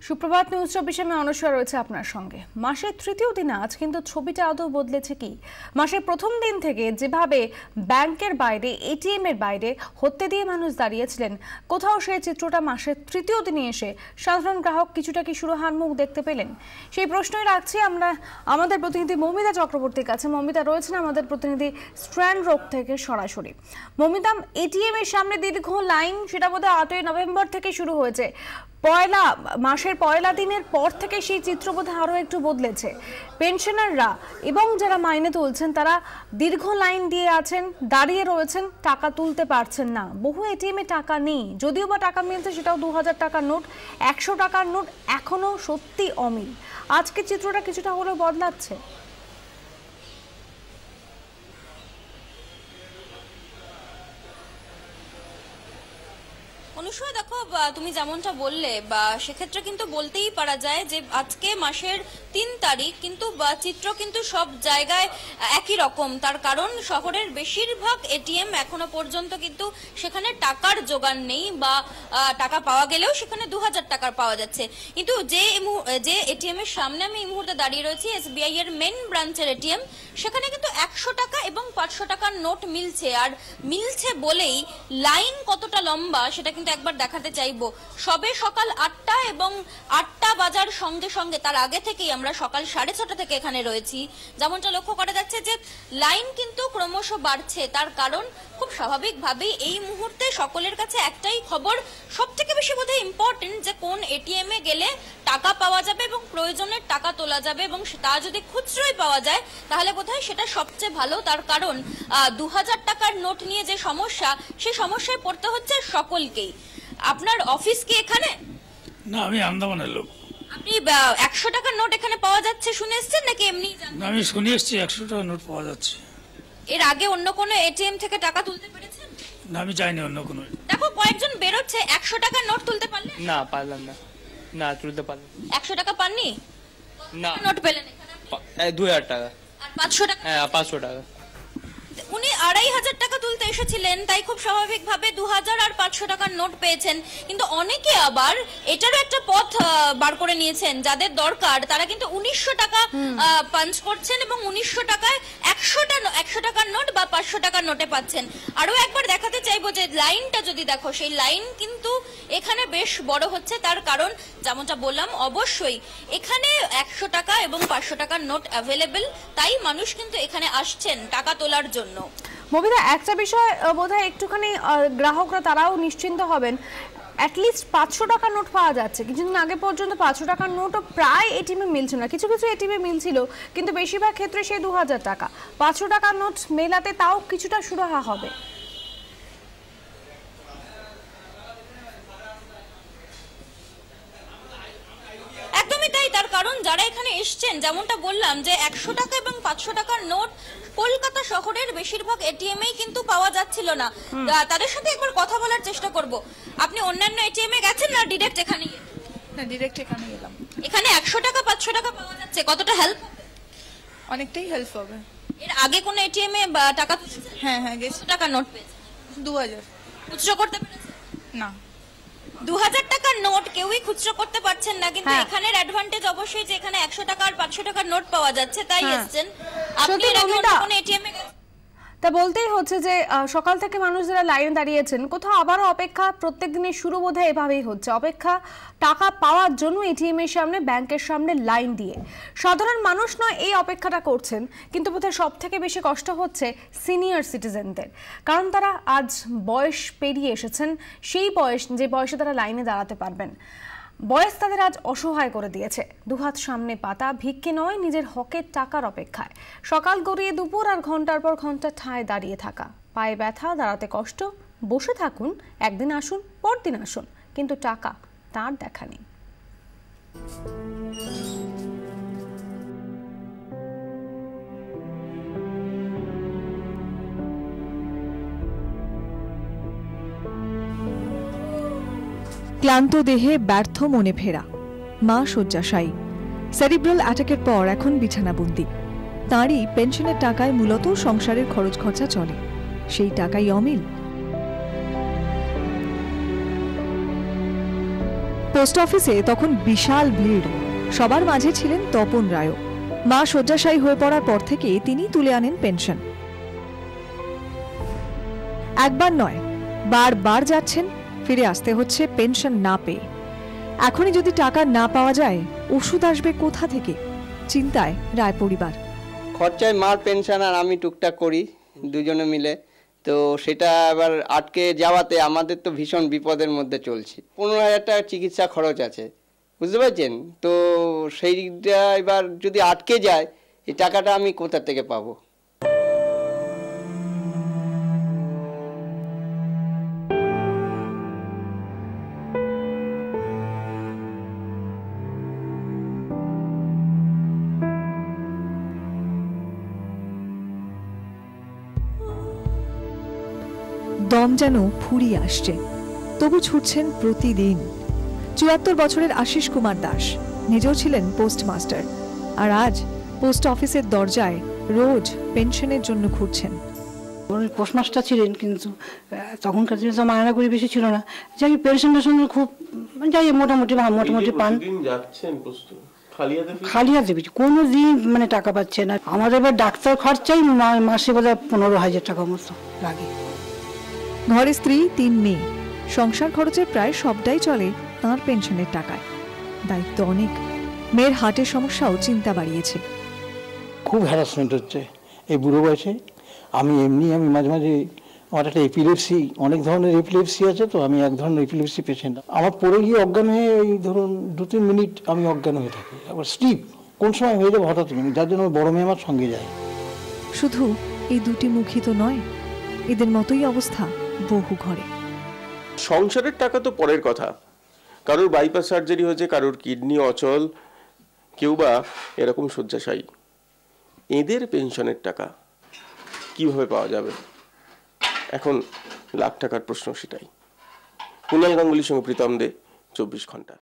সুপ্রভাত নিউজ 24 আমি অনস্বর রয়েছে আপনার সঙ্গে। মাসের তৃতীয় দিন আজ, কিন্তু ছবিটা আদৌ বদলেছে কি? মাসের প্রথম দিন থেকে যেভাবে ব্যাংকের বাইরে, এটিএম এর বাইরে হত্যে দিয়ে মানুষ দাঁড়িয়েছিলেন, কোথাও সেই চিত্রটা মাসের তৃতীয় দিনে এসে সাধারণ গ্রাহক কিছুটা কি সুরহার মুখ দেখতে পেলেন? সেই প্রশ্নই রাখছি আমরা আমাদের প্রতিনিধি মৌমিতা চক্রবর্তীর কাছে। মৌমিতা রয়েছেন আমাদের প্রতিনিধি স্ট্র্যান্ড রোড থেকে সরাসরি। মৌমিতা, এটিএম এর সামনে দীর্ঘ লাইন, সেটা বোধহয় 8ই নভেম্বর থেকে শুরু হয়েছে। মাসের পয়লা দিনের পর থেকে সেই চিত্র বোধহয় আরও একটু বদলেছে। পেনশনাররা এবং যারা মাইনে তুলছেন তারা দীর্ঘ লাইন দিয়ে আছেন, দাঁড়িয়ে রয়েছেন, টাকা তুলতে পারছেন না। বহু এটিএমে টাকা নেই, যদিও বা টাকা মিলছে সেটাও 2000 টাকার নোট, 100 টাকার নোট এখনো সত্যি অমিল। আজকে চিত্রটা কিছুটা হলেও বদলাচ্ছে। অনুষ্কা, দেখো তুমি যেমনটা বললে সেক্ষেত্রে কিন্তু বলতেই পারা যায় যে আজকে মাসের 3 তারিখ, কিন্তু চিত্র কিন্তু সব জায়গায় একই রকম। তার কারণ শহরের বেশিরভাগ এটিএম এখনো পর্যন্ত কিন্তু সেখানে টাকার জোগান নেই, বা টাকা পাওয়া গেলেও সেখানে 2000 টাকার পাওয়া যাচ্ছে। কিন্তু যে এটিএম এর সামনে আমি এই মুহূর্তে দাঁড়িয়ে রয়েছি, এসবিআই এর মেন ব্রাঞ্চের এটিএম, সেখানে কিন্তু 100 টাকা এবং 500 টাকার নোট মিলছে। আর মিলছে বলেই লাইন কতটা লম্বা সেটা কিন্তু একবার দেখাতে চাইবো। সবে সকাল 8টা, এবং 8টা বাজার সঙ্গে সঙ্গে তার আগে থেকেই আমরা সকাল 6:30 থেকে এখানে রয়েছি। যেমনটা লক্ষ্য করা যাচ্ছে যে লাইন কিন্তু ক্রমশ বাড়ছে। তার কারণ খুব স্বাভাবিকভাবেই এই মুহূর্তে সকলের কাছে একটাই খবর, সব থেকে বেশি বোধহয় ইম্পর্টেন্ট, যে কোন এটিএম এ গেলে টাকা পাওয়া যাবে এবং প্রয়োজনের টাকা তোলা যাবে, এবং তা যদি খুচরোই পাওয়া যায় তাহলে বোধহয় সেটা সবচেয়ে ভালো। তার কারণ 2000 টাকার নোট নিয়ে যে সমস্যা, সেই সমস্যায় পড়তে হচ্ছে সকলকেই। আপনার অফিস কি এখানে? না, আমি আন্দামানের লোক। আপনি 100 টাকার নোট এখানে পাওয়া যাচ্ছে শুনে এসেছেন নাকি এমনি? আমি শুনে এসেছি 100 টাকার নোট পাওয়া যাচ্ছে। এর আগে অন্য কোনো এটিএম থেকে টাকা তুলতে পেরেছেন? না, আমি চাইনি অন্য কোনো। দেখো কয়েকজন বেরোচ্ছে, 100 টাকার নোট তুলতে পারলেন? না, পারলাম না। না, তুলতে পারলাম। 100 টাকা পাননি? না। নোট পেলেন এখানে? 2000 টাকা। আর 500 টাকা? হ্যাঁ, 500 টাকা। উনি 2500 টাকা তুলতে এসেছিলেন, তাই খুব স্বাভাবিকভাবে 2000 আর 500 টাকার নোট পেয়েছেন। কিন্তু অনেকে আবার এটারও একটা পথ বার করে নিয়েছেন, যাদের দরকার তারা কিন্তু 1900 টাকা পাঞ্চ করছেন, এবং 1900 টাকায় 100 টাকার নোট বা 500 টাকার নোটে পাচ্ছেন। আরো একবার দেখাতে চাইবো যে লাইনটা যদি দেখো, সেই লাইন কিন্তু এখানে বেশ বড় হচ্ছে। তার কারণ যেমনটা বললাম, অবশ্যই এখানে 100 টাকা এবং 500 টাকার নোট অ্যাভেলেবেল, তাই মানুষ কিন্তু এখানে আসছেন টাকা তোলার জন্য। মৌমিতা, একটা বিষয় বোধহয় একটুখানি গ্রাহকরা তারাও নিশ্চিন্ত হবেন, অ্যাটলিস্ট 500 টাকার নোট পাওয়া যাচ্ছে। কিছুদিন আগে পর্যন্ত 500 টাকার নোটও প্রায় এটিএমে মিলছিল না, কিছু কিছু এটিএমে মিলছিল, কিন্তু বেশিরভাগ ক্ষেত্রে সেই 2000 টাকা। 500 টাকার নোট মেলাতে তাও কিছুটা সুরাহা হবে। একদমই তাই। তার কারণ যারা এখানে এসছেন, যেমনটা বললাম যে 100 টাকা এবং 500 টাকার নোট কলকাতা শহরের বেশিরভাগ এটিএম এই কিন্তু পাওয়া যাচ্ছিল না। তাদের সাথে একবার কথা বলার চেষ্টা করব। আপনি অন্যান্য এটিএম এ গেছেন না ডিরেক্ট এখানে? না, ডিরেক্ট এখানে এলাম। এখানে 100 টাকা 500 টাকা পাওয়া যাচ্ছে, কতটা হেল্প? অনেকটাই হেল্প হবে। এর আগে কোন এটিএম এ টাকা তুলেছেন? হ্যাঁ হ্যাঁ, গেছি। টাকা নোট পেয়েছেন? 2000। খুচরো করতে পেরেছেন? না, 2000 টাকার নোট কেউই খুচরো করতে পারছেন না, কিন্তু হ্যাঁ। এখানের অ্যাডভান্টেজ অবশ্যই যে এখানে 100 টাকা আর 500 টাকার নোট পাওয়া যাচ্ছে, তাই হ্যাঁ। এসেছেন। আপনি সত্যি এর আগে মৌমিতা, অন্য কোনো এটিএম এ গেছেন? তা বলতেই হচ্ছে যে সকাল থেকে মানুষ যারা লাইনে দাঁড়িয়েছেন, কোথাও আবারও অপেক্ষা। প্রত্যেক দিনের শুরু বোধহয় এভাবেই হচ্ছে, অপেক্ষা টাকা পাওয়ার জন্য এটিএম এর সামনে, ব্যাংকের সামনে লাইন দিয়ে। সাধারণ মানুষ নয় এই অপেক্ষাটা করছেন, কিন্তু বোধহয় সব থেকে বেশি কষ্ট হচ্ছে সিনিয়র সিটিজেনদের। কারণ তারা আজ বয়স পেরিয়ে এসেছেন, সেই বয়স যে বয়সে তারা লাইনে দাঁড়াতে পারবেন। বয়স তাদের আজ অসহায় করে দিয়েছে। দুহাত সামনে পাতা, ভিক্ষে নয়, নিজের হকের টাকার অপেক্ষায়। সকাল গড়িয়ে দুপুর, আর ঘন্টার পর ঘন্টা ঠায় দাঁড়িয়ে থাকা। পায়ে ব্যথা, দাঁড়াতে কষ্ট। বসে থাকুন, একদিন আসুন, পরদিন আসুন, কিন্তু টাকা তার দেখা নেই। ক্লান্ত দেহে ব্যর্থ মনে ফেরা, মা শয্যাশায়ী। সেরিব্রাল অ্যাটাকের পর এখন বিছানাবন্দি। তাঁরই পেনশনের টাকায় মূলত সংসারের খরচ খরচা চলে, সেই টাকাই অমিল। পোস্ট অফিসে তখন বিশাল ভিড়। সবার মাঝে ছিলেন তপন রায়ও। মা শয্যাশায়ী হয়ে পড়ার পর থেকে তিনি তুলে আনেন পেনশন। একবার নয়, বারবার যাচ্ছেন, ফিরে আসতে হচ্ছে পেনশন না পেয়ে। এখনই যদি টাকা না পাওয়া যায়, ওষুধ আসবে কোথা থেকে? চিন্তায় রায় পরিবার। খরচায় মার পেনশন আর আমি টুকটাক করি দুজনে মিলে, তো সেটা এবার আটকে যাওয়াতে আমাদের তো ভীষণ বিপদের মধ্যে চলছি। 15,000 টাকা চিকিৎসা খরচ আছে, বুঝতে পারছেন? তো সেইটা এবার যদি আটকে যায়, এই টাকাটা আমি কোথা থেকে পাবো? দম যেন ফুরিয়ে আসছে, তবু ছুটছেন প্রতিদিন। 74 বছরের আশিস কুমার দাস নিজেও ছিলেন পোস্টমাস্টার, আর আজ পোস্ট অফিসের দরজায় রোজ পেনশনের জন্য ঘুরছেন। পোস্টমাস্টার ছিলেন, কিন্তু তখনকার দিনে তো মায়নাগুড়ি বেশি ছিল না। যাই পেনশনটার সঙ্গে খুব যাই মোটামুটি পান। খালি হাতে কোনো দিন মানে টাকা পাচ্ছে না। আমাদের এবার ডাক্তার খরচাই মাসে বোধ হয় 15,000 টাকা মতো লাগে। ঘরে স্ত্রী, 3 মেয়ে, সংসার খরচের প্রায় সবটাই চলে তাঁর পেনশনের টাকায়। দায়িত্ব অনেক। মেয়ের হার্টের সমস্যাও চিন্তা বাড়িয়েছে। খুব হ্যারাসমেন্ট হচ্ছে এই বুড়ো বয়সে। আমি মাঝে মাঝে আমার একটা এপিলেপসি, অনেক ধরনের এপিলেপসি আছে, তো আমি এক ধরনের এপিলেপসি পেশেন্ট। আমার পড়ে গিয়ে অজ্ঞান হয়ে এই ধরুন 2-3 মিনিট আমি অজ্ঞান হয়ে থাকি। আবার স্লিপ কোন সময় হয়ে যাবে হঠাৎ, যার জন্য বড় মেয়ে আমার সঙ্গে যায়। শুধু এই দুটি মুখী তো নয়, এদের মতোই অবস্থা বহু ঘরে। সংসারের টাকা তো পরের কথা, কারোর বাইপাস সার্জারি হয়েছে, কারোর কিডনি অচল, কেউ বা এরকম শয্যাশায়ী। এদের পেনশনের টাকা কিভাবে পাওয়া যাবে? এখন লাখ টাকার প্রশ্ন সেটাই। কুণাল গাঙ্গুলির সঙ্গে প্রীতম দে, 24 ঘন্টা।